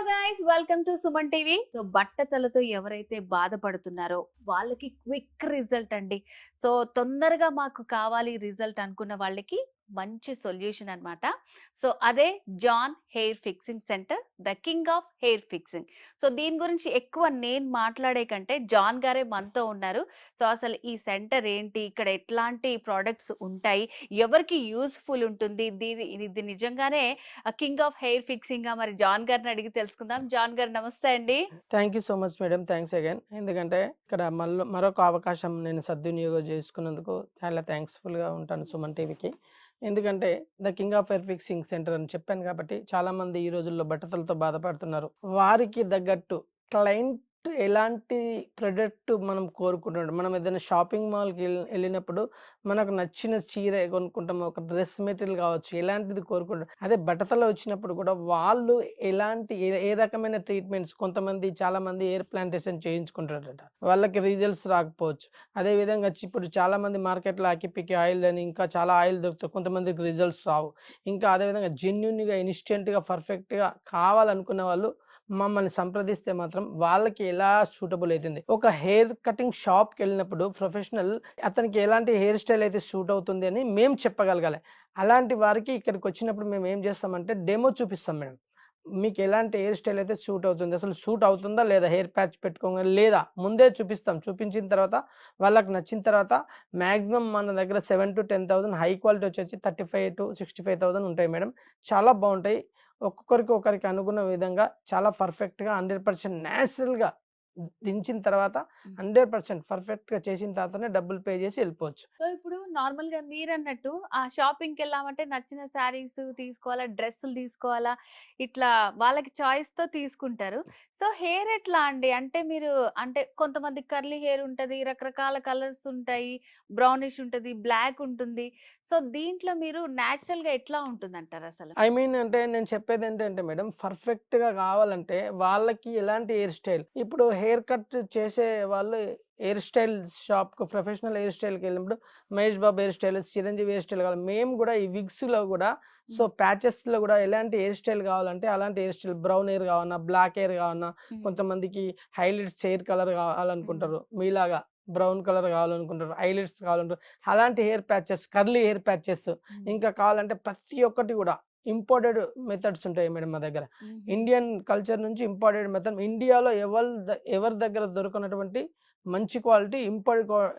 Guys, welcome to Suman TV. So బట్టతలతో ఎవరైతే బాధపడుతున్నారో వాళ్ళకి క్విక్ రిజల్ట్ అండి. సో తొందరగా మాకు కావాలి రిజల్ట్ అనుకున్న వాళ్ళకి మంచి సొల్యూషన్ అన్నమాట. సో అదే John hair fixing centre, the king of hair fixing. So దీని గురించి ఎక్కువ నేను మాట్లాడే కంటే జాన్ గారే మనతో ఉన్నారు. సో అసలు ఈ సెంటర్ ఏంటి, ఇక్కడ ఎట్లాంటి ప్రోడక్ట్స్ ఉంటాయి, ఎవరికి యూస్ఫుల్ ఉంటుంది, ఇది నిజంగానే కింగ్ ఆఫ్ హెయిర్ ఫిక్సింగ్ గా మరి జాన్ గారిని అడిగి తెలుసుకుందాం. జాన్ గారు నమస్తే అండి. Thank you so much madam. Thanks again. ఎందుకంటే ఇక్కడ మరొక అవకాశం నేను సద్వినియోగం చేసుకున్నందుకు చాలా థ్యాంక్స్‌ఫుల్‌గా ఉంటాను సుమన్ టీవీకి. ఎందుకంటే the king of hair fixing centre అని చెప్పాను కాబట్టి చాలామంది ఈ రోజుల్లో బట్టతలతో బాధపడుతున్నారు. వారికి తగ్గట్టు క్లయింట్ ఎలాంటి ప్రొడక్ట్ మనం కోరుకుంటున్నాం. మనం ఏదైనా షాపింగ్ మాల్‌కి ఎళ్ళినప్పుడు మనకు నచ్చిన చీర కొనుక్కుంటాం. ఒక డ్రెస్ మెటీరియల్ కావచ్చు. ఎలాంటిది కోరుకుంటాం. అదే బట్టతల వచ్చినప్పుడు కూడా వాళ్ళు ఎలాంటి ఏ రకమైన ట్రీట్మెంట్స్ కొంతమంది చాలామంది హెయిర్ ప్లాంటేషన్ చేయించుకుంటారట. వాళ్ళకి రిజల్ట్స్ రాకపోవచ్చు. అదేవిధంగా ఇప్పుడు చాలామంది మార్కెట్‌లో అకిపికి ఆయిల్ అని ఇంకా చాలా ఆయిల్ దొరుకుతాయి. కొంతమందికి రిజల్ట్స్ రావు. ఇంకా అదేవిధంగా జెన్యూన్‌గా ఇన్‌స్టంట్‌గా పర్ఫెక్ట్‌గా కావాలనుకున్న వాళ్ళు మమ్మల్ని సంప్రదిస్తే మాత్రం వాళ్ళకి ఎలా సూటబుల్ అవుతుంది. ఒక హెయిర్ కటింగ్ షాప్‌కి వెళ్ళినప్పుడు ప్రొఫెషనల్ అతనికి ఎలాంటి హెయిర్ స్టైల్ అయితే సూట్ అవుతుంది అని మేము చెప్పగలగాలి. అలాంటి వారికి ఇక్కడికి వచ్చినప్పుడు మేము ఏం చేస్తామంటే డెమో చూపిస్తాం మేడం. మీకు ఎలాంటి హెయిర్ స్టైల్ అయితే సూట్ అవుతుంది. అసలు సూట్ అవుతుందా లేదా? హెయిర్ ప్యాచ్ పెట్టుకోగానే లేదా? ముందే చూపిస్తాం. చూపించిన తర్వాత వాళ్ళకి నచ్చిన తర్వాత మాక్సిమం మన దగ్గర 7,000-10,000 హై క్వాలిటీ వచ్చేసి 35,000-65,000 ఉంటాయి మేడం. చాలా బావుంటాయి. ఒక్కొక్కరికి ఒకరికి అనుగుణ విధంగా చాలా పర్ఫెక్ట్‌గా 100% నేచురల్‌గా దించిన తర్వాత 100% పర్ఫెక్ట్‌గా చేసిన తర్వాతనే డబ్బులు పే చేసి వెళ్ళిపోవచ్చు. సో ఇప్పుడు నార్మల్ గా మీరన్నట్టు ఆ షాపింగ్ కి వెళ్ళామంటే నచ్చిన శారీస్ తీసుకోవాలా, డ్రెస్సులు తీసుకోవాలా, ఇట్లా వాళ్ళకి చాయిస్ తో తీసుకుంటారు. సో హెయిర్ ఎట్లా అండి? అంటే మీరు అంటే కొంతమంది కర్లీ హెయిర్ ఉంటది, రకరకాల కలర్స్ ఉంటాయి, బ్రౌనిష్ ఉంటది, బ్లాక్ ఉంటుంది. సో దీంట్లో మీరు నేచురల్ గా ఎట్లా ఉంటుందంటారు అసలు? ఐ మీన్ అంటే నేను చెప్పేదేంటంటే మేడం పర్ఫెక్ట్‌గా కావాలంటే వాళ్ళకి ఎలాంటి హెయిర్ స్టైల్ ఇప్పుడు హెయిర్ కట్ చేసే వాళ్ళు హెయిర్ స్టైల్ షాప్‌కు ప్రొఫెషనల్ హెయిర్ స్టైల్‌కి వెళ్ళినప్పుడు Mahesh Babu hair style, Chiranjeevi hair style కావాలి. మేము కూడా ఈ విగ్స్‌లో కూడా సో ప్యాచెస్‌లో కూడా ఎలాంటి హెయిర్ స్టైల్ కావాలంటే అలాంటి హెయిర్ స్టైల్ బ్రౌన్ హెయిర్ కావాలన్నా, బ్లాక్ హెయిర్ కావాలన్నా, కొంతమందికి హైలైట్స్ హెయిర్ కలర్ కావాలనుకుంటారు. మీలాగా బ్రౌన్ కలర్ కావాలనుకుంటారు. హైలైట్స్ కావాలంటారు. అలాంటి hair patches, curly hair patches ఇంకా కావాలంటే ప్రతి ఒక్కటి కూడా ఇంపోర్టెడ్ మెథడ్స్ ఉంటాయి మేడం మా దగ్గర. ఇండియన్ కల్చర్ నుంచి ఇంపోర్టెడ్ మెథడ్ ఇండియాలో ఎవరి దగ్గర దొరకనటువంటి మంచి క్వాలిటీ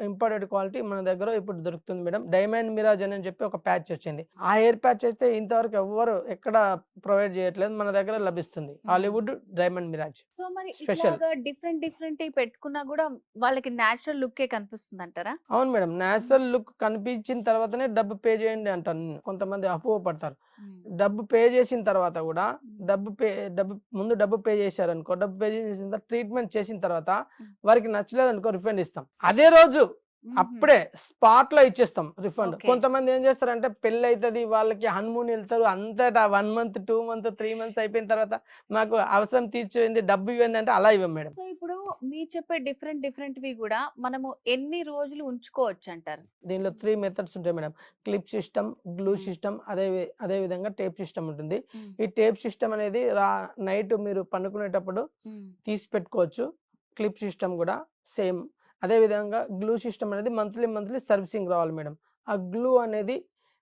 ఇంపోర్టెడ్ క్వాలిటీ మన దగ్గర ఇప్పుడు దొరుకుతుంది మేడం. డైమండ్ మిరాజ్ అని చెప్పి ఒక ప్యాచ్ వచ్చింది. ఆ హెయిర్ ప్యాచ్ అయితే ఇంతవరకు ఎవ్వరు ఎక్కడ ప్రొవైడ్ చేయట్లేదు. మన దగ్గర లభిస్తుంది. హాలీవుడ్ డైమండ్ మిరాజ్ సో మరి స్పెషల్. ఇట్లాగా డిఫరెంట్ డిఫరెంట్ పెట్టుకున్నా కూడా వాళ్ళకి నేచురల్ లుక్కే కనిపిస్తుంది అంటారా? అవును మేడం. నేచురల్ లుక్ కనిపించిన తర్వాతనే డబ్బు పే చేయండి అంటాను నేను. కొంతమంది అపోహపడతారు. డబ్బు పే చేసిన తర్వాత గూడా డబ్బు పే డబ్బు పే చేశారనుకో, డబ్బు పే చేసిన తర్వాత ట్రీట్మెంట్ చేసిన తర్వాత వారికి నచ్చలేదనుకో రిఫండ్ ఇస్తాం. అదే రోజు అప్పుడే స్పాట్‌లో ఇచ్చేస్తాం రిఫండ్. ఓకే. కొంతమంది ఏం చేస్తారంటే పెళ్లయితది, వాళ్ళకి హనీమూన్ ఎళ్తారు. అంతటా 1 మంత్, 2 మంత్, 3 మంత్స్ అయిపోయిన తర్వాత మాకు అవసరం తీర్చేయండి, డబ్బు ఇవ్వండి అంటే అలా ఇవ్వం మేడం. సో ఇప్పుడు మీరు చెప్పే డిఫరెంట్ డిఫరెంట్‌వి గూడా మనము ఎన్ని రోజులు ఉంచుకోవచ్చంటారు? దీనిలో 3 మెథడ్స్ ఉంటాయి madam. Clip system, glue system అదే విధంగా టేప్ సిస్టమ్ ఉంటుంది. ఈ టేప్ సిస్టమ్ అనేది నైట్ మీరు పడుకునేటప్పుడు తీసి పెట్టుకోవచ్చు. క్లిప్ సిస్టమ్ గూడా సేమ్. అదే విధంగా గ్లూ సిస్టమ్ అనేది మంత్లీ సర్వీసింగ్ రావాలి మేడం. ఆ గ్లూ అనేది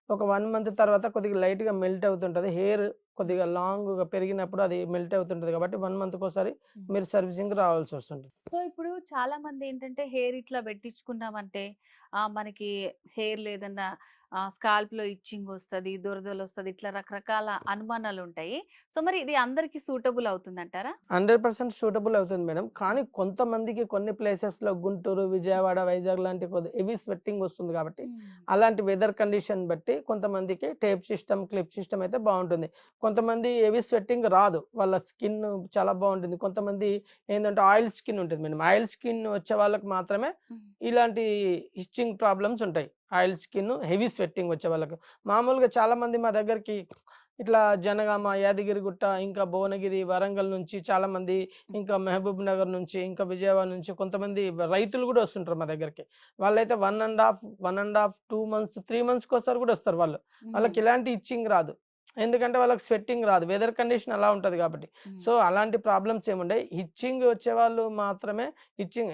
ఒక 1 మంత్ తర్వాత కొద్దిగా లైట్‌గా మెల్ట్ అవుతుంటది. హెయిర్ కొద్దిగా లాంగ్‌గా పెరిగినప్పుడు అది మెల్ట్ అవుతుంటది కాబట్టి 1 మంత్‌కోసారి మీరు సర్వీసింగ్‌కి రావాల్సొస్తుంది. సో ఇప్పుడు చాలా మంది ఏంటంటే హెయిర్ ఇట్లా పెట్టించుకున్నామంటే మనకి హెయిర్ లేదన్నా స్కాల్ప్‌లో ఇచ్చింగ్ వస్తది, దురదలొస్తది, ఇట్లా రకరకాల అనుమానాలుంటాయి. సో మరి ఇది అందరికి సూటబుల్ అవుతుందంటారా? 100% సూటబుల్ అవుతుంది మేడం. కానీ కొంతమందికి కొన్ని ప్లేసెస్‌లో గుంటూరు, విజయవాడ, వైజాగ్ లాంటి కొద్ది హెవీ స్వెట్టింగ్ వస్తుంది కాబట్టి, అలాంటి వెదర్ కండిషన్ బట్టి కొంతమందికి టేప్ సిస్టమ్, క్లిప్ సిస్టమ్ అయితే బావుంటుంది. కొంతమంది హెవీ స్వెట్టింగ్ రాదు. వాళ్ళ స్కిన్ చాలా బావుంటుంది. కొంతమంది ఏందంటే ఆయిల్ స్కిన్ ఉంటుంది మేడం. ఆయిల్ స్కిన్ వచ్చే వాళ్ళకి మాత్రమే ఇలాంటి ఇచ్చింగ్ ప్రాబ్లమ్స్ ఉంటాయి. ఆయిల్ స్కిన్, హెవీ స్వెట్టింగ్ వచ్చే వాళ్ళకి. మామూలుగా చాలామంది మా దగ్గరికి ఇట్లా జనగామ, యాదగిరిగుట్ట, ఇంకా భువనగిరి, వరంగల్ నుంచి చాలామంది, ఇంకా మహబూబ్ నగర్ నుంచి, ఇంకా విజయవాడ నుంచి కొంతమంది రైతులు గూడా వస్తుంటారు మా దగ్గరికి. వాళ్ళైతే 1 ½ 2 మంత్స్, 3 మంత్స్‌కోసారి గూడా వస్తారు వాళ్ళు. వాళ్ళకి ఎలాంటి ఇచ్చింగ్ రాదు. ఎందుకంటే వాళ్ళకి స్వెట్టింగ్ రాదు. వెదర్ కండిషన్ అలా ఉంటది కాబట్టి. హ్మ్. సో, అలాంటి ప్రాబ్లమ్స్ ఏముండయి. ఇచ్చింగ్ వచ్చేవాళ్ళు మాత్రమే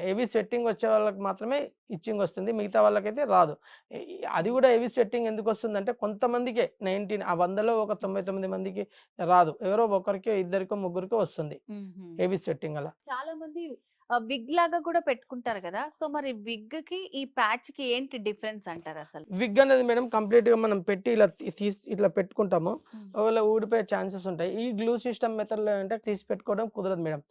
హెవీ స్వెట్టింగ్ వచ్చే వాళ్ళకి మాత్రమే ఇచ్చింగ్ వస్తుంది. మిగతా వాళ్ళకైతే రాదు. అది హ్మ్. గూడా హెవీ స్వెట్టింగ్ ఎందుకొస్తుందంటే కొంతమందికే 19 ఆ 100లో ఒక 99 మందికి రాదు. ఎవరో ఒకరికో, ఇద్దరికో, ముగ్గురికో వస్తుంది. హుహు. హెవీ స్వెట్టింగ్ అలా. చాలా మంది విగ్ లాగా కూడా పెట్టుకుంటారు కదా! సో, మరి విగ్‌కి ఈ ప్యాచ్‌కి ఏంటి డిఫరెన్స్ అంటారసలు? విగ్ అనేది మేడం కంప్లీట్‌గా మనం పెట్టి ఇలా ఇట్లా పెట్టుకుంటాము. హ్మ్. ఒకవేళ ఊడిపోయే ఛాన్సెస్ ఉంటాయి. ఈ గ్లూ సిస్టమ్ మెథడ్‌లో అంటే తీసి పెట్టుకోవడం కుదరదు మేడం.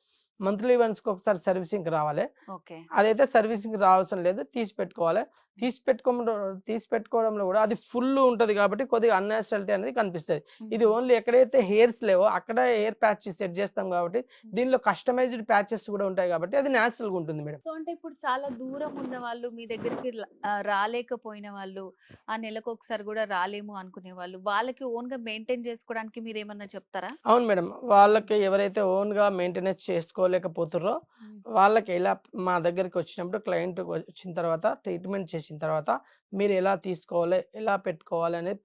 మంత్లీ వన్స్‌కి ఒకసారి సర్వీసింగ్‌కి రావాలి. ఓకే. అదైతే సర్వీసింగ్‌కి రావసరం లేదు. తీసి పెట్టుకోవాలి. తీసి పెట్టుకోవడంలో గూడా అది ఫుల్లు ఉంటది గాబట్టి కొద్దిగా అన్‌నాచురాలిటీ అనేది కనిపిస్తది. ఇది హుహు. ఓన్లీ ఎక్కడైతే హెయిర్స్ లేవో అక్కడ హెయిర్ ప్యాచ్ సెట్ జేస్తాం గాబట్టి హ్మ్. దీనిలో కస్టమైజ్డ్ ప్యాచెస్ గూడా ఉంటాయి గాబట్టి అది నేచురల్‌గా ఉంటుంది మేడం. సో, అంటే ఇప్పుడు చాలా దూరం ఉన్న వాళ్ళు మీ దగ్గరికి రాలేకపోయిన వాళ్ళు, ఆ నెలకొకసారి గూడా రాలేము అనుకునే వాళ్ళు, వాళ్ళకి ఓన్‌గా మెయింటైన్ చేసుకోవడానికి మీరేమన్నా చెప్తారా? అవును మేడం. వాళ్ళకి ఎవరైతే ఓన్‌గా మెయింటెనెన్స్ చేసుకోలేకపోతుర్రో, హ్మ్. వాళ్ళకి ఎలా మా దగ్గరికొచ్చినప్పుడు క్లయింట్ వచ్చిన తర్వాత, ట్రీట్మెంట్ చేసిన తర్వాత, మీరు ఎలా తీసుకోవాలి, ఎలా పెట్టుకోవాలి అనేది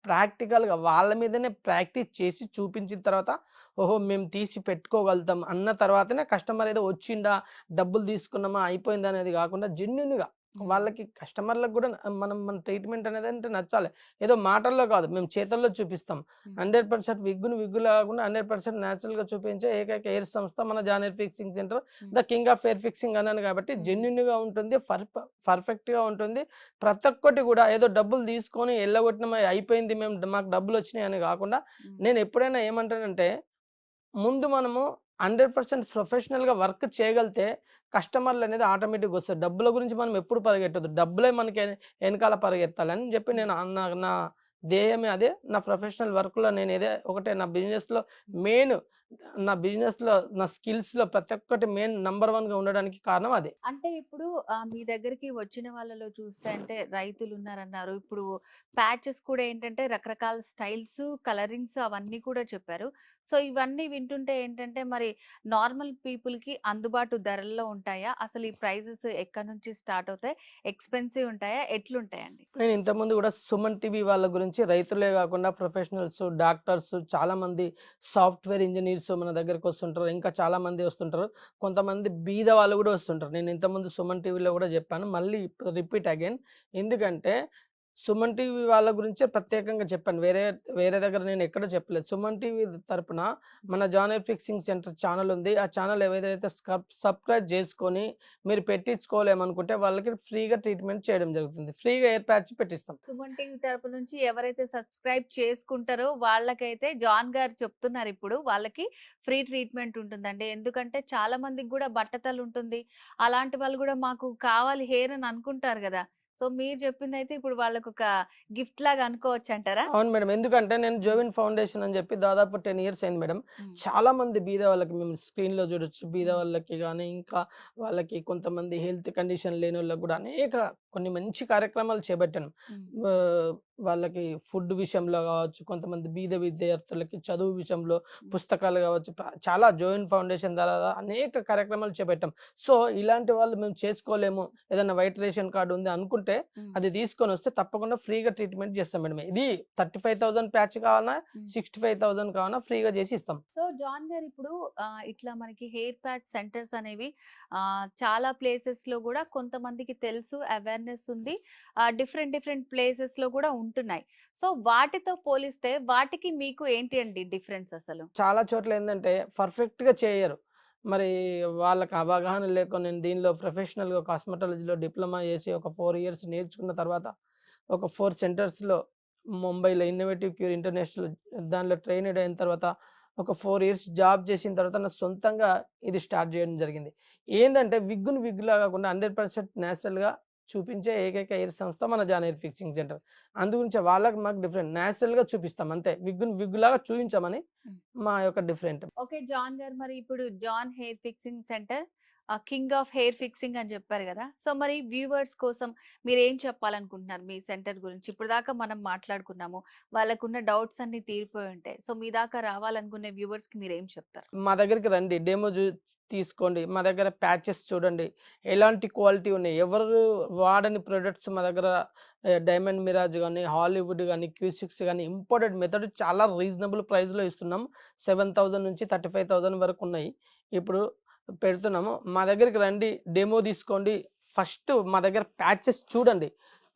ప్రాక్టికల్‌గా వాళ్ళ మీదనే ప్రాక్టీస్ చేసి చూపించిన తర్వాత, ఓహో! మేము తీసి పెట్టుకోగలుగుతాం అన్న తర్వాతనే కస్టమర్ ఏదో వచ్చిండా, డబ్బులు తీసుకున్నామా, అయిపోయిందా అనేది గాకుండా జెన్యూన్‌గా హ్మ్. వాళ్ళకి కస్టమర్‌లకు గూడా మన ట్రీట్మెంట్ అనేదంటే నచ్చాలి. ఏదో మాటల్లో కాదు, మేము చేతల్లో చూపిస్తాం. హ్మ్. 100% విగ్గులా కాకుండా 100% నేచురల్‌గా చూపించే ఏకైక హెయిర్ సంస్థ మన జాన్ హెయిర్ ఫిక్సింగ్ సెంటర్. హ్మ్. The king of hair fixing అన్నాను కాబట్టి హ్మ్. జెన్యూన్‌గా ఉంటుంది. పర్ఫెక్ట్‌గా ఉంటుంది. ప్రతి ఒక్కటి కూడా ఏదో డబ్బులు తీసుకొని ఎల్లగొట్టినమా అయిపోయింది మాకు డబ్బులొచ్చినాయి అని కాకుండా హ్మ్. నేను ఎప్పుడైనా ఏమంటానంటే ముందు మనము 100% ప్రొఫెషనల్‌గా వర్క్ చేయగలిగితే కస్టమర్‌లనేది ఆటోమేటిక్‌గా వస్తది. డబ్బుల గురించి మనం ఎప్పుడు పరిగెట్టొద్దు. డబ్బులే మనకి ఎనకాల పరిగెత్తాలని చెప్పి హ్మ్. నేను నా ధ్యేయమే అదే. నా ప్రొఫెషనల్ వర్క్‌లో నేను ఇదే ఒకటే నా బిజినెస్‌లో హ్మ్. మెయిన్ నా బిజినెస్‌లో నా స్కిల్స్‌లో ప్రతి ఒక్కటి మెయిన్ నంబర్ 1గా ఉండడానికి కారణం అదే. అంటే ఇప్పుడు మీ దగ్గరికి వచ్చిన వాళ్ళలో చూస్తే అంటే రైతులున్నారన్నారు. ఇప్పుడు ప్యాచెస్ కూడా ఏంటంటే రకరకాల స్టైల్స్, కలరింగ్స్ అవన్నీ కూడా చెప్పారు. సో, ఇవన్నీ వింటుంటే ఏంటంటే మరి నార్మల్ పీపుల్‌కి అందుబాటు ధరల్లో ఉంటాయా? అసలు ఈ ప్రైజెస్ ఎక్కడి నుంచి స్టార్ట్ అవుతాయి? ఎక్స్‌పెన్సివ్ ఉంటాయా? ఎట్లుంటాయండి? నేను ఇంతకుముందు గూడా సుమన్ టీవీ వాళ్ళ గురించి రైతులే గాకుండా ప్రొఫెషనల్స్, డాక్టర్స్ చాలామంది సాఫ్ట్‌వేర్ ఇంజినీర్స్ మన దగ్గరకొస్తుంటారు. ఇంకా చాలామంది వస్తుంటారు. కొంతమంది బీద వాళ్ళు గూడా వస్తుంటారు. నేను ఇంతకుముందు సుమన్ టీవీలో గూడా జెప్పాను. మళ్ళీ రిపీట్ అగైన్. ఎందుకంటే సుమన్ టీవీ వాళ్ళ గురించే ప్రత్యేకంగా చెప్పాను. వేరే వేరే దగ్గర నేను ఎక్కడ చెప్పలేదు. సుమన్ టీవీ తరపున మన John hair fixing centre channel ఉంది. ఆ ఛానెల్ ఏదైతే సబ్‌స్క్రైబ్ జేసుకొని మీరు పెట్టించుకోలేమనుకుంటే వాళ్ళకి ఫ్రీగా ట్రీట్మెంట్ చేయడం జరుగుతుంది. ఫ్రీగా ఎయిర్ ప్యాచ్ పెట్టిస్తాం. సుమన్ టీవీ తరపు నుంచి ఎవరైతే సబ్స్క్రైబ్ చేసుకుంటారో వాళ్ళకైతే జాన్ గారు చెప్తున్నారిప్పుడు. వాళ్ళకి ఫ్రీ ట్రీట్మెంట్ ఉంటుందండి. ఎందుకంటే చాలా మందికి గూడా బట్టతల ఉంటుంది. అలాంటి వాళ్ళు గూడా మాకు కావాలి హెయిర్ అని అనుకుంటారు గదా! సో, మీరు చెప్పిందైతే ఇప్పుడు వాళ్ళకొక గిఫ్ట్ లాగా అనుకోవచ్చంటారా? అవును మేడం. ఎందుకంటే నేను హ్మ్. జోవిన్ ఫౌండేషన్ అని జెప్పి దాదాపు 10 ఇయర్స్ అయింది మేడం. హ్మ్. చాలా మంది బీద వాళ్ళకి మేము స్క్రీన్‌లో జూడొచ్చు. బీద హ్మ్. వాళ్ళకి గాని, ఇంకా వాళ్ళకి కొంతమంది హెల్త్ కండిషన్ లేనోళ్ళకి గూడా కొన్ని మంచి కార్యక్రమాలు చేపట్టాను. హ్మ్. ఆహ్, వాళ్ళకి ఫుడ్ విషయంలో గావచ్చు, కొంతమంది బీద విద్యార్థులకి చదువు విషయంలో హ్మ్. పుస్తకాలు గావచ్చు, చాలా జోవిన్ ఫౌండేషన్ ద్వారా అనేక కార్యక్రమాలు చేపట్టాం. సో, ఇలాంటి వాళ్ళు మేము చేసుకోలేము, ఏదైనా వైట్ రేషన్ కార్డ్ ఉంది అనుకుంటే హ్మ్. అది తీసుకొనొస్తే తప్పకుండా ఫ్రీగా ట్రీట్మెంట్ చేస్తాం మేడం. ఇది 35,000 ప్యాచ్ కావాలన్నా, హ్మ్. 65,000 కావాలన్నా ఫ్రీగా చేసి ఇస్తాం. సో, జాన్ గారు ఇప్పుడు ఇట్లా మనకి హెయిర్ ప్యాచ్ సెంటర్స్ అనేవి చాలా ప్లేసెస్‌లో గూడా కొంతమందికి తెలుసు, అవేర్‌నెస్ ఉంది. డిఫరెంట్ డిఫరెంట్ ప్లేసెస్‌లో గూడా ఉంటున్నాయి. సో, వాటితో పోలిస్తే వాటికి మీకు ఏంటి అండి డిఫరెన్స్ అసలు? చాలా చోట్ల ఏందంటే పర్ఫెక్ట్‌గా చేయరు. మరి వాళ్ళకి అవగాహన లేక నేను దీనిలో ప్రొఫెషనల్‌గా కాస్మెటాలజీలో డిప్లొమా చేసి ఒక 4 ఇయర్స్ నేర్చుకున్న తర్వాత ఒక 4 సెంటర్స్‌లో ముంబైలో ఇన్నోవేటివ్ క్యూర్ ఇంటర్నేషనల్ దానిలో ట్రైనడ్ అయిన తర్వాత ఒక 4 ఇయర్స్ జాబ్ చేసిన తర్వాత నా సొంతంగా ఇది స్టార్ట్ చేయడం జరిగింది. ఏందంటే విగ్‌లా కాకుండా 100% నేచురల్‌గా చూపించే ఏకైక ఎయిర్ సంస్థ మన జాన్ ఎయిర్ ఫిక్సింగ్ సెంటర్. అందు గురించే వాళ్ళకి మాకు డిఫరెంట్. నేచురల్‌గా చూపిస్తాం అంతే. విగ్గులాగా చూయించమని హ్మ్. మా యొక్క డిఫరెంట్. ఓకే. జాన్ గారు మరి ఇప్పుడు John hair fixing centre king of hair fixing అని చెప్పారు గదా! సో, మరి వ్యూవర్స్ కోసం మీరేం చెప్పాలనుకుంటున్నారు మీ సెంటర్ గురించి? ఇప్పటిదాకా మనం మాట్లాడుకున్నాము. వాళ్ళకున్న డౌట్స్ అన్నీ తీరిపోయి ఉంటాయి. సో, మీ దాకా రావాలనుకునే వ్యూవర్స్‌కి మీరేం చెప్తారు? మా దగ్గరికి రండి. తీసుకోండి. మా దగ్గర ప్యాచెస్ చూడండి. ఎలాంటి క్వాలిటీ ఉన్నాయి. ఎవరు వాడని ప్రొడక్ట్స్ మా దగ్గర డైమండ్ మిరాజ్ గాని, హాలీవుడ్ గాని, క్యూ6 గాని ఇంపోర్టెడ్ మెథడ్ చాలా రీజనబుల్ ప్రైస్‌లో ఇస్తున్నాం. 7,000 నుంచి 35,000 వరకు ఉన్నాయి. ఇప్పుడు పెడుతున్నాము. మా దగ్గరికి రండి. డెమో తీసుకోండి. ఫస్ట్ మా దగ్గర ప్యాచెస్ చూడండి.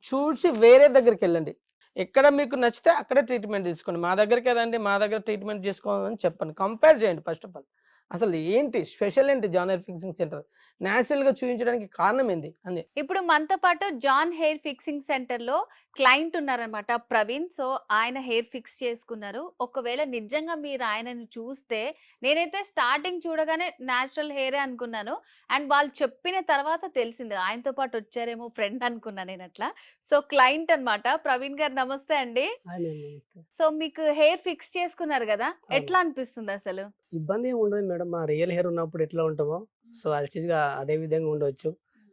చూసి వేరే దగ్గరికెళ్ళండి. ఎక్కడ మీకు నచ్చితే అక్కడే ట్రీట్మెంట్ తీసుకోండి. మా దగ్గరికే రండి. మా దగ్గర ట్రీట్మెంట్ చేసుకోమని చెప్పండి. కంపేర్ చేయండి ఫస్ట్ ఆఫ్ ఆల్. అసలు ఏంటి స్పెషల్ ఏంటి జాన్ హెయిర్ ఫిక్సింగ్ సెంటర్? నేచురల్‌గా చూయించడానికి కారణం ఏంది? అని. ఇప్పుడు మనతో పాటు జాన్ హెయిర్ ఫిక్సింగ్ సెంటర్ లో క్లయింట్ ఉన్నారనమాట ప్రవీణ్. సో ఆయన హెయిర్ ఫిక్స్ చేసుకున్నారు. ఒకవేళ నిజంగా మీరు ఆయనని చూస్తే నేనైతే స్టార్టింగ్ చూడగానే న్యాచురల్ హెయిరే అనుకున్నాను. అండ్ వాళ్ళు చెప్పిన తర్వాత తెలిసింది ఆయనతో పాటు వచ్చారేమో ఫ్రెండ్ అనుకున్నా నేను అట్లా. సో క్లయింట్ అన్నమాట. ప్రవీణ్ గారు నమస్తే అండి. Hi ma'am. నమస్తే. సో మీకు హెయిర్ ఫిక్స్ చేసుకున్నారు కదా, అవును. ఎట్లా అనిపిస్తుంది అసలు? ఇబ్బంది ఏమి ఉండదు మేడం. మా రియల్ హెయిర్ ఉన్నప్పుడు ఎట్లా ఉంటామో సో యాక్చువల్‌గా అదే విధంగా ఉండొచ్చు.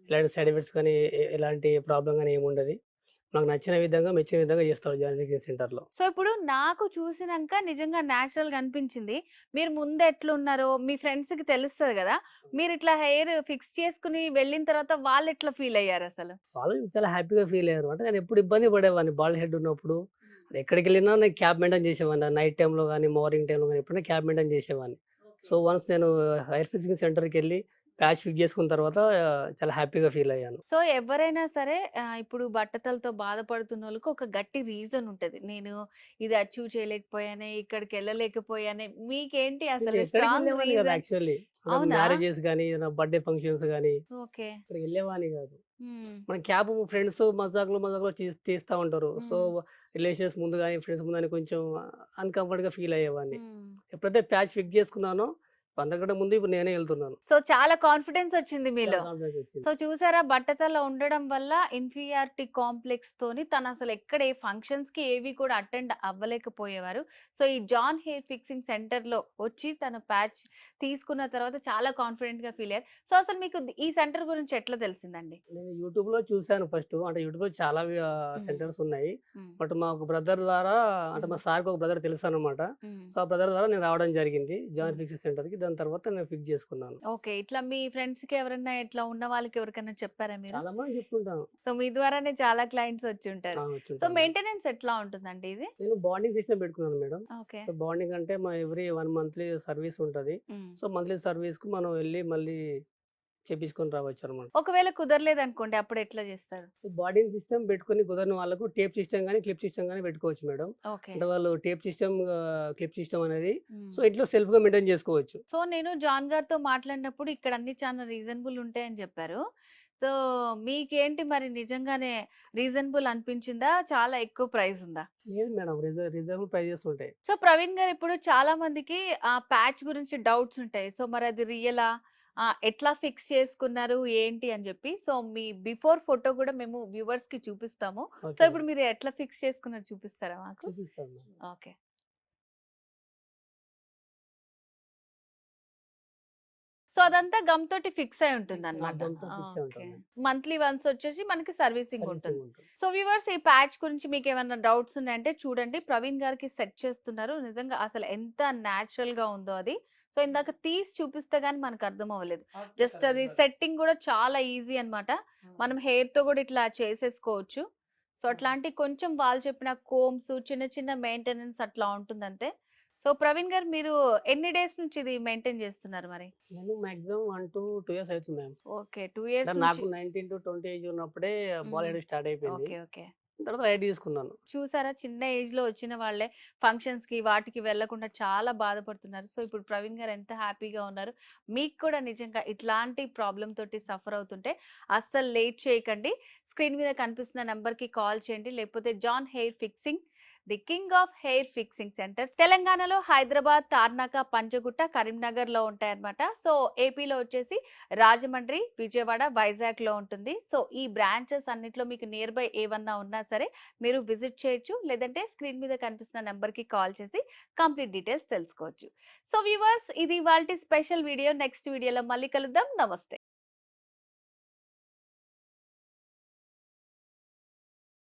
ఎలాంటి సైడ్ ఎఫెక్ట్స్ కానీ, ఎలాంటి ప్రాబ్లమ్ గానీ ఏమి ఉండది. నాకు నచ్చిన విధంగా, మెచ్చిన విధంగా చేస్తారు జాన్ ఫిక్సింగ్ సెంటర్‌లో. సో ఇప్పుడు నాకు చూసినాక నిజంగా న్యాచురల్ గా అనిపించింది. మీరు ముందు ఎట్లున్నారో మీ ఫ్రెండ్స్ కి తెలుస్తది కదా, మీరు ఇట్లా హెయిర్ ఫిక్స్ చేసుకుని వెళ్ళిన తర్వాత వాళ్ళు ఎట్లా ఫీల్ అయ్యారు అసలు? వాళ్ళు చాలా హ్యాపీగా ఫీల్ అయ్యారు. అంటే నేను ఎప్పుడు ఇబ్బంది పడేవాడిని బాల్డ్ హెడ్ ఉన్నప్పుడు. ఎక్కడికెళ్ళినా నేను క్యాప్ మెయింటైన్ చేసేవాడిని. నైట్ టైమ్‌లో గానీ, మార్నింగ్ టైమ్‌లో గానీ ఎప్పుడైనా క్యాప్ మెయింటైన్ చేసేవాడిని. సో వన్స్ నేను హెయిర్ ఫిక్సింగ్ సెంటర్‌కెళ్ళి ప్యాచ్ ఫిక్స్ చేసుకున్న తర్వాత చాలా హ్యాపీగా ఫీల్ అయ్యాను. సో ఎవరైనా సరే ఇప్పుడు బట్టతలతో బాధపడుతున్నోళ్ళకి ఒక గట్టి రీజన్ ఉంటది. నేను ఇది అచీవ్ చేయలేకపోయానే, ఇక్కడికి వెళ్ళలేకపోయానే. మీకేంటి నేను అసలు ఎక్కడికి స్ట్రాంగ్ వెళ్ళేవాడిని కాదు రీజన్? యాక్చువల్లీ. అవునా? మ్యారేజెస్ గానీ, ఏదైనా బర్త్‌డే ఫంక్షన్స్ గానీ ఓకే. అక్కడికి వెళ్ళేవాడిని కాదు. హ్మ్. మన క్యాప్ ఫ్రెండ్స్ మజాక్‌లో తీస్తా ఉంటారు. సో హ్మ్. రిలేషన్స్ ముందు గానీ, ఫ్రెండ్స్ ముందు గానీ కొంచెం అన్‌కంఫర్ట్‌గా ఫీల్ అయ్యేవాడిని. హ్మ్. ఎప్పుడైతే ప్యాచ్ ఫిక్స్ చేసుకున్నానో అందరికంటే ముందు ఇప్పుడు నేనే వెళ్తున్నాను. సో చాలా కాన్ఫిడెన్స్ వచ్చింది చాలా మీలో. కాన్ఫిడెన్స్ వచ్చింది. సో చూసారా, బట్టతల ఉండడం వల్ల ఇన్ఫీరియారిటీ కాంప్లెక్స్ తోని తను అసలు ఎక్కడ ఏ ఫంక్షన్స్ కి ఏవి కూడా అటెండ్ అవ్వలేకపోయేవారు. సో ఈ జాన్ హెయిర్ ఫిక్సింగ్ సెంటర్ లో వచ్చి తన ప్యాచ్ తీసుకున్న తర్వాత చాలా కాన్ఫిడెంట్ గా ఫీల్ అయ్యారు. సో అసలు మీకు ఈ సెంటర్ గురించి ఎట్లా తెలిసిందండి? నేను యూట్యూబ్‌లో చూసాను ఫస్ట్. అంటే యూట్యూబ్‌లో చాలా హ్మ్. సెంటర్స్ ఉన్నాయి. హ్మ్. బట్ మా ఒక బ్రదర్ ద్వారా అంటే మా సార్‌కి ఒక బ్రదర్ తెలుసనమాట. హ్మ్. సో ఆ బ్రదర్ ద్వారా నేను రావడం జరిగింది జాన్ హ్మ్. ఫిక్సింగ్ సెంటర్‌కి. దాని తర్వాత నేను ఫిక్స్ చేసుకున్నాను. ఓకే. ఇట్లా మీ ఫ్రెండ్స్ కి ఎవరన్నా ఇట్లా ఉన్న వాళ్ళకి ఎవరికైనా చెప్పారా మీరు? చాలా మందికి చెప్తుంటాను. సో మీ ద్వారానే చాలా క్లయింట్స్ వచ్చి ఆ! ఉంటారు. So వచ్చుంటారు madam. మెయింటెనెన్స్ ఎట్లా ఉంటుందండి ఇది? నేను బాండింగ్ సిస్టమ్ పెట్టుకున్నాను మేడం. ఓకే. సో బాండింగ్ అంటే ఎవ్రీ 1 మంత్లీ సర్వీస్ ఉంటది. హ్మ్. సో మంత్లీ సర్వీస్‌కి మనం వెళ్లి మళ్ళీ చేపించుకొని రావచ్చనమాట. ఒకవేళ కుదరలేదనుకోండి అప్పుడు ఎట్లా చేస్తారు? సో బాండింగ్ సిస్టమ్ పెట్టుకొని కుదరని వాళ్ళకు టేప్ సిస్టమ్ గాని, క్లిప్ సిస్టమ్ గాని పెట్టుకోవచ్చు మేడం. ఓకే. అంటే వాళ్ళు టేప్ సిస్టమ్, క్లిప్ సిస్టమ్ అనేది హ్మ్. సో ఇంట్లో సెల్ఫ్‌గా మెయింటైన్ చేసుకోవచ్చు. సో నేను జాన్ గారితో మాట్లాడినప్పుడు ఇక్కడ అన్ని చాలా రీజనబుల్ ఉంటాయని చెప్పారు. సో మీకేంటి మరి నిజంగానే రీజనబుల్ అనిపించిందా? చాలా ఎక్కువ ప్రైస్ ఉందా? లేదు మేడం. రీజనబుల్ ప్రైజెస్ ఉంటాయి. సో ప్రవీణ్ గారు, ఇప్పుడు చాలా మందికి ఆ ప్యాచ్ గురించి డౌట్స్ ఉంటాయి. సో మరి అది రియలా? ఎట్లా ఫిక్స్ చేసుకున్నారు ఏంటి అని చెప్పి. సో మీ బిఫోర్ ఫోటో కూడా మేము వ్యూవర్స్ కి చూపిస్తాము. సో ఓకే ఇప్పుడు మేడం. మీరు ఎట్లా ఫిక్స్ చేసుకున్నారో చూపిస్తారా మాకు? చూపిస్తాను మేడం. ఓకే. సో అదంతా గమ్ తోటి ఫిక్స్ అయి ఆ! ఉంటుందన్నమాట. గమ్‌తో ఫిక్స్ అయి ఓకే. ఉంటుంది. మంత్లీ వన్స్ వచ్చేసి మనకి సర్వీసింగ్ ఉంటుంది. సర్వీసింగ్ ఉంటుంది. సో వ్యూవర్స్, ఈ ప్యాచ్ గురించి మీకేమన్నా డౌట్స్ ఉన్నాయంటే చూడండి. ప్రవీణ్ గారికి సెట్ చేస్తున్నారు. నిజంగా అసలు ఎంత న్యాచురల్‌గా ఉందో అది. సో ఇందాక తీసి చూపిస్తే గాని మనకు అర్థం అవ్వలేదు. జస్ట్ అది సెట్టింగ్ కూడా చాలా ఈజీ అన్నమాట. మనం హెయిర్‌తో కూడా ఇట్లా చేసేసుకోవచ్చు. సో అట్లాంటి కొంచెం వాళ్ళు చెప్పిన కోమ్స్, చిన్న చిన్న మెయింటెనెన్స్ అట్లా ఉంటుందంతే. సో ప్రవీణ్ గారు, మీరు ఎన్ని డేస్ నుంచి ఇది మెయింటైన్ చేస్తున్నారు మరి? నేను మాక్సిమం 1-2 ఇయర్స్ అవుతుంది మ్యామ్. ఓకే. 2 ఇయర్స్ అంటే నుంచి. నాకు 19-20 ఏజ్ ఉన్నప్పుడే బాల్ హ్మ్. హెడ్ స్టార్ట్ అయిపోయింది. ఓకే. ఓకే. తర్వాత లైట్ తీసుకున్నాను. చూసారా, చిన్న ఏజ్‌లో వచ్చిన వాళ్ళే ఫంక్షన్స్‌కి వాటికి వెళ్ళకుండా చాలా బాధపడుతున్నారు. సో ఇప్పుడు ప్రవీణ్ గారు ఎంత హ్యాపీగా ఉన్నారు. మీకు కూడా నిజంగా ఇట్లాంటి ప్రాబ్లమ్ తోటి సఫర్ అవుతుంటే అస్సలు లేట్ చేయకండి. స్క్రీన్ మీద కనిపిస్తున్న నంబర్‌కి కాల్ చేయండి. లేకపోతే John hair fixing, the king of hair fixing centres తెలంగాణలో హైదరాబాద్, తార్నాక, పంజగుట్ట, కరీంనగర్‌లో ఉంటాయన్నమాట. సో ఏపీలో వచ్చేసి రాజమండ్రి, విజయవాడ, వైజాగ్‌లో ఉంటుంది. సో ఈ బ్రాంచెస్ అన్నిట్లో మీకు నియర్ బై ఏవన్నా ఉన్నా సరే మీరు విజిట్ చేయొచ్చు. లేదంటే స్క్రీన్ మీద కనిపిస్తున్న నంబర్‌కి కాల్ చేసి కంప్లీట్ డీటెయిల్స్ తెలుసుకోవచ్చు. సో వ్యూవర్స్, ఇది ఇవాల్టి స్పెషల్ వీడియో. నెక్స్ట్ వీడియోలో మళ్ళీ కలుద్దాం. నమస్తే.